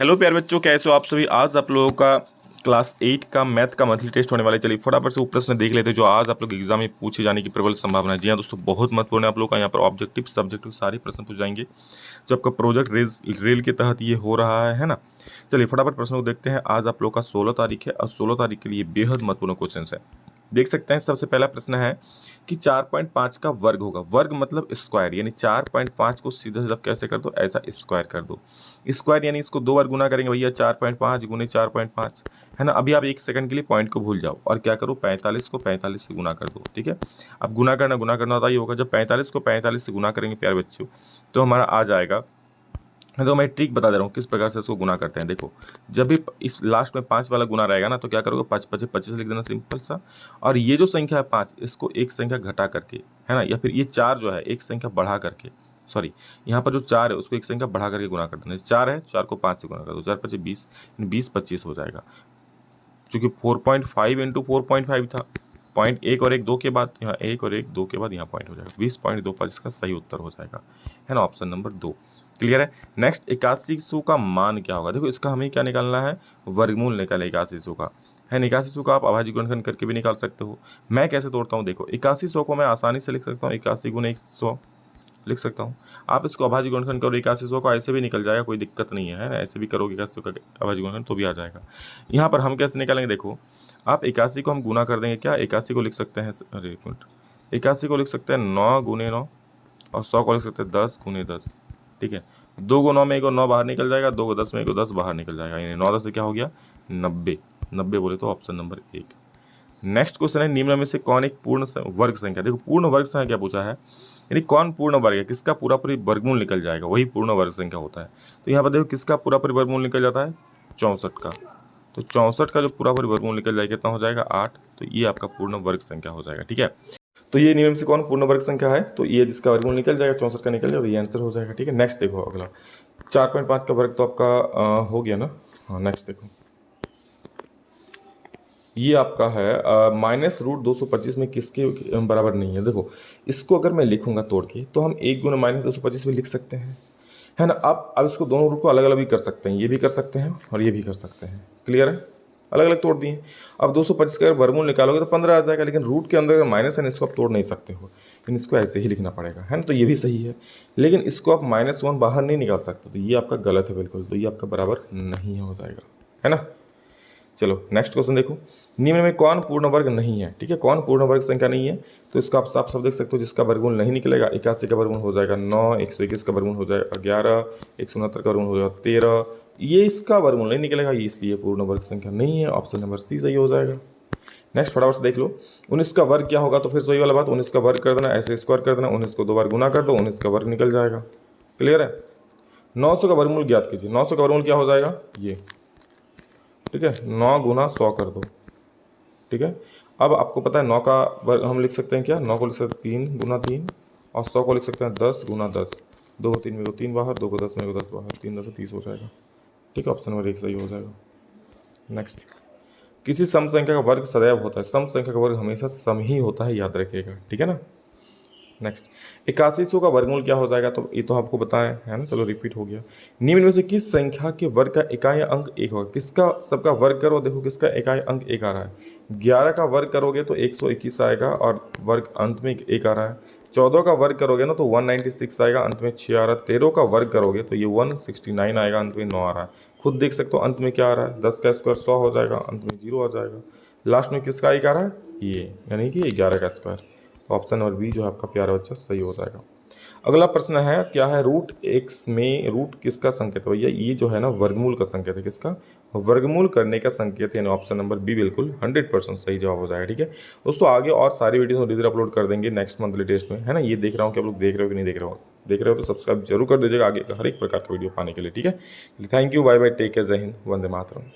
Hello प्यारे बच्चों, कैसे हो आप सभी। आज आप लोगों का क्लास 8 का मैथ का मंथली टेस्ट होने वाला है। चलिए फटाफट से वो प्रश्न देख लेते हैं जो आज आप लोग एग्जाम में पूछे जाने की प्रबल संभावना है। जी हाँ दोस्तों, बहुत महत्वपूर्ण है। आप लोग का यहाँ पर ऑब्जेक्टिव सब्जेक्टिव सारे प्रश्न पूछ जाएंगे जो आपका प्रोजेक्ट रेल के तहत ये हो रहा है ना। चलिए फटाफट प्रश्नों को देखते हैं। आज आप लोग का 16 तारीख है और 16 तारीख के लिए बेहद महत्वपूर्ण क्वेश्चन है। देख सकते हैं सबसे पहला प्रश्न है कि 4.5 का वर्ग होगा। वर्ग मतलब स्क्वायर, यानी 4.5 को सीधा सीधा कैसे कर दो, ऐसा स्क्वायर कर दो। स्क्वायर यानी इसको दो बार गुना करेंगे भैया, 4.5 गुने 4.5 है ना। अभी आप एक सेकंड के लिए पॉइंट को भूल जाओ और क्या करो, 45 को 45 से गुना कर दो। ठीक है, अब गुना करना होता ही होगा। जब 45 को 45 से गुना करेंगे प्यारे बच्चों तो हमारा आ जाएगा। तो मैं ट्रिक बता दे रहा हूँ किस प्रकार से इसको गुना करते हैं। देखो, जब भी इस लास्ट में 5 वाला गुना रहेगा ना तो क्या करोगे, 5 5 25 लिख देना सिंपल सा। और ये जो संख्या है 5, इसको एक संख्या घटा करके, है ना, या फिर ये 4 जो है एक संख्या बढ़ा करके, सॉरी यहाँ पर जो 4 है उसको एक संख्या बढ़ा करके गुना कर देना। 4 है, 4 को 5 से गुना कर दो, 4 5 20, 20 25 हो जाएगा। चूंकि 4.5 इंटू 4.5 था, पॉइंट एक और एक दो के बाद यहाँ, एक और एक दो के बाद यहाँ पॉइंट हो जाएगा, 20.25 इसका सही उत्तर हो जाएगा, है ना, ऑप्शन नंबर 2। क्लियर है। नेक्स्ट, 8100 का मान क्या होगा। देखो इसका हमें क्या निकालना है, वर्गमूल निकालना 8100 का, है। 8100 का आप अभाज्य गुणनखंड करके भी निकाल सकते हो। मैं कैसे तोड़ता हूँ, देखो 8100 को मैं आसानी से लिख सकता हूँ 81 गुणे 100 लिख सकता हूँ। आप इसको अभाज्य गुणनखंड करो 8100 को, ऐसे भी निकल जाएगा, कोई दिक्कत नहीं है ना। ऐसे भी करोगे 8100 का अभाज्य गुणनखंड तो भी आ जाएगा। यहाँ पर हम कैसे निकालेंगे, देखो आप 81 को हम गुना कर देंगे, क्या 81 को लिख सकते हैं, अरे एक मिनट, 81 को लिख सकते हैं 9 गुने 9 और 100 को लिख सकते हैं 10 गुने 10। ठीक है, 2 को 9 में 1 को 9 बाहर निकल जाएगा, 2 को 10 में 1 को 10 बाहर निकल जाएगा, यानी 9 10 से क्या हो गया 90। 90 बोले तो ऑप्शन नंबर 1। नेक्स्ट क्वेश्चन है, निम्न में से कौन एक पूर्ण वर्ग संख्या। देखो पूर्ण वर्ग संख्या क्या पूछा है, यानी कौन पूर्ण वर्ग है, किसका पूरा पूरी वर्गमूल निकल जाएगा, वही पूर्ण वर्ग संख्या होता है। तो यहाँ पर देखो किसका पूरा पूरी वर्गमूल निकल जाता है, 64 का। तो 64 का जो पूरा पूरी वर्गमूल निकल जाएगा कितना हो जाएगा, 8। तो ये आपका पूर्ण वर्ग संख्या हो जाएगा। ठीक है, तो ये निम्न में से कौन पूर्ण वर्ग संख्या है, तो ये जिसका वर्गमूल निकल जाएगा 64 का निकल जाएगा, तो ये आंसर हो जाएगा। ठीक है, नेक्स्ट देखो अगला 4.5 का वर्ग तो आपका हो गया ना। हाँ नेक्स्ट देखो, ये आपका है -√225 में किसके बराबर नहीं है। देखो इसको अगर मैं लिखूंगा तोड़ के तो हम 1 गुना -225 भी लिख सकते हैं, है ना। अब इसको दोनों रूट को अलग अलग भी कर सकते हैं, ये भी कर सकते हैं और ये भी कर सकते हैं। क्लियर है, अलग अलग तोड़ दिए। अब 225 का अगर वर्गमूल निकालोगे तो 15 आ जाएगा, लेकिन रूट के अंदर अगर माइनस है ना, इसको आप तोड़ नहीं सकते हो, लेकिन इसको ऐसे ही लिखना पड़ेगा, है ना। तो ये भी सही है, लेकिन इसको आप -1 बाहर नहीं निकाल सकते, तो ये आपका गलत है बिल्कुल, तो ये आपका बराबर नहीं हो जाएगा, है ना। चलो नेक्स्ट क्वेश्चन देखो, निम्न में कौन पूर्ण वर्ग नहीं है। ठीक है, कौन पूर्ण वर्ग संख्या नहीं है, तो इसका आप साफ साफ देख सकते हो, जिसका वर्गमूल नहीं निकलेगा 81 का वर्गमूल हो जाएगा 9, 121 का वर्गमूल हो जाएगा 11, 169 का वर्गमूल हो जाएगा 13। ये इसका वर्गमूल नहीं निकलेगा, ये इसलिए पूर्ण वर्ग संख्या नहीं है, ऑप्शन नंबर सी सही हो जाएगा। नेक्स्ट फटाफट से देख लो, 19 का वर्ग क्या होगा, तो फिर वही वाला बात, 19 का वर्ग कर देना, ऐसे स्क्वायर कर देना, 19 को 2 बार गुना कर दो, 19 का वर्ग निकल जाएगा। क्लियर है। 900 का वर्गमूल ज्ञात कीजिए, 900 का वर्गमूल क्या हो जाएगा ये। ठीक है, 9 गुना 100 कर दो। ठीक है, अब आपको पता है 9 का वर्ग हम लिख सकते हैं क्या, 9 को लिख सकते हैं 3 गुना 3 और 100 को लिख सकते हैं 10 गुना 10। 2 को 3 में को 3 बाहर, 2 को 10 में को 10 बाहर, 3 10 30 हो जाएगा। ठीक है, ऑप्शन नंबर 1 सही हो जाएगा। नेक्स्ट, किसी सम संख्या का वर्ग सदैव होता है, सम संख्या का वर्ग हमेशा सम ही होता है, याद रखिएगा। ठीक है ना। नेक्स्ट, 8100 का वर्गमूल क्या हो जाएगा, तो ये तो आपको बताएं, है ना। चलो रिपीट हो गया। निम्न में से किस संख्या के वर्ग का इकाई अंक 1 होगा। किसका सबका वर्ग करो, देखो किसका इकाई अंक 1 आ रहा है। 11 का वर्ग करोगे तो 121 आएगा और वर्ग अंत में 1 आ रहा है। 14 का वर्ग करोगे ना तो 196 आएगा, अंत में 6 आ रहा है। 13 का वर्ग करोगे तो ये 169 आएगा, अंत में 9 आ रहा है। खुद देख सकते हो अंत में क्या आ रहा है, 10 का स्क्वायर 100 हो जाएगा, अंत में 0 आ जाएगा। लास्ट में किसका 1 आ रहा है, ये यानी कि 11 का स्क्वायर। ऑप्शन नंबर बी जो है आपका प्यारा बच्चा सही हो जाएगा। अगला प्रश्न है, क्या है, रूट एक्स में रूट किसका संकेत है भैया, ये जो है ना वर्गमूल का संकेत है। किसका, वर्गमूल करने का संकेत है, यानी ऑप्शन नंबर बी बिल्कुल 100% सही जवाब हो जाएगा। ठीक है दोस्तों, आगे और सारी वीडियो धीरे धीरे अपलोड कर देंगे नेक्स्ट मंथली टेस्ट में, है ना। ये देख रहा हूँ कि आप लोग देख रहे हो कि नहीं देख रहे हो तो सब्सक्राइब जरूर कर दीजिएगा आगे हर एक प्रकार का वीडियो पाने के लिए। ठीक है, thank you, bye bye, take care, जय हिंद, वंदे मातरम।